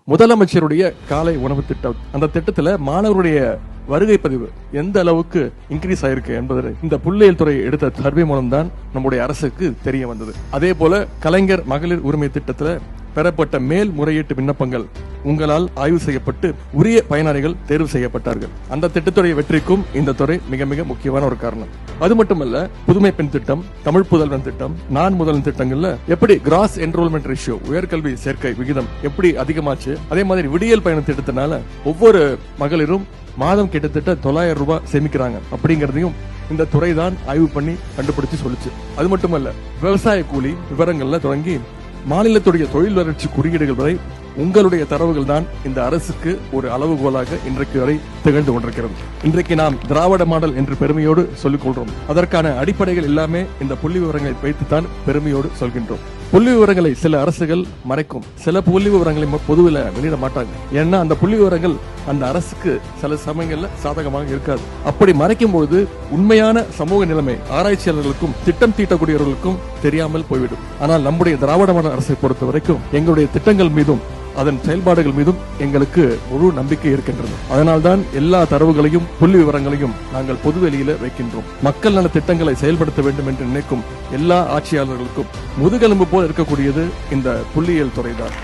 முதலமைச்சருடைய காலை உணவு திட்டம், அந்த திட்டத்துல மாணவருடைய வருகை பதிவு எந்த அளவுக்கு இன்க்ரீஸ் ஆயிருக்கு என்பது இந்த புள்ளியியல் துறை எடுத்த சர்வே மூலம் தான் நம்முடைய அரசுக்கு தெரிய வந்தது. அதே போல கலைஞர் மகளிர் உரிமை திட்டத்துல பெறப்பட்ட மேல் முறையீட்டு விண்ணப்பங்கள் உங்களால் ஆய்வு செய்யப்பட்டு உரிய பயனாளிகள் தேர்வு செய்யப்பட்டார்கள். அந்த திட்டத்துடைய வெற்றிக்கும் இந்த துறை மிக மிக முக்கியமான ஒரு காரணம். அது மட்டுமல்ல, புதுமை பெண் திட்டம், தமிழ் புதல்வன் திட்டம், நான் முதல்வன் திட்டங்கள்ல எப்படி கிராஸ் என்ரோல்மெண்ட் ரேஷியோ, உயர்கல்வி சேர்க்கை விகிதம் எப்படி அதிகமாச்சு, அதே மாதிரி விடியல் பயண திட்டத்தினால ஒவ்வொரு மகளிரும் மாதம் கிட்டத்தட்ட 900 ரூபாய் சேமிக்கிறாங்க அப்படிங்கறதையும் இந்த துறை தான் ஆய்வு பண்ணி கண்டுபிடிச்சு சொல்லுச்சு. அது மட்டுமல்ல, விவசாய கூலி விவரங்கள்ல தொடங்கி மாநிலத்துடைய தொழில் வளர்ச்சி குறியீடுகள் வரை உங்களுடைய தரவுகள் தான் இந்த அரசுக்கு ஒரு அளவுகோலாக இன்றைக்கு வரை திகழ்ந்து கொண்டிருக்கிறது. இன்றைக்கு நாம் திராவிட மாடல் என்று பெருமையோடு சொல்லிக் கொள்றோம். அதற்கான அடிப்படைகள் எல்லாமே இந்த புள்ளி விவரங்களை வைத்துத்தான் பெருமையோடு சொல்கின்றோம். புள்ளி விவரங்களை சில அரசுகள் மறைக்கும், சில புள்ளி விவரங்களை பொதுவில் வெளியிட மாட்டாங்க. ஏன்னா அந்த புள்ளி விவரங்கள் அந்த அரசுக்கு சில சமயங்கள்ல சாதகமாக இருக்காது. அப்படி மறைக்கும் பொழுது உண்மையான சமூக நிலைமை ஆராய்ச்சியாளர்களுக்கும் திட்டம் தீட்டக்கூடியவர்களுக்கும் தெரியாமல் போய்விடும். ஆனால் நம்முடைய திராவிட மாடல் அரசை பொறுத்த வரைக்கும் எங்களுடைய திட்டங்கள் மீதும் அதன் செயல்பாடுகள் மீதும் எங்களுக்கு முழு நம்பிக்கை இருக்கின்றது. அதனால்தான் எல்லா தரவுகளையும் புள்ளி விவரங்களையும் நாங்கள் பொதுவெளியில வைக்கின்றோம். மக்கள் நல திட்டங்களை செயல்படுத்த வேண்டும் என்று நினைக்கும் எல்லா ஆட்சியாளர்களுக்கும் முதுகெலும்பு போல் இருக்கக்கூடியது இந்த புள்ளியியல் துறைதான்.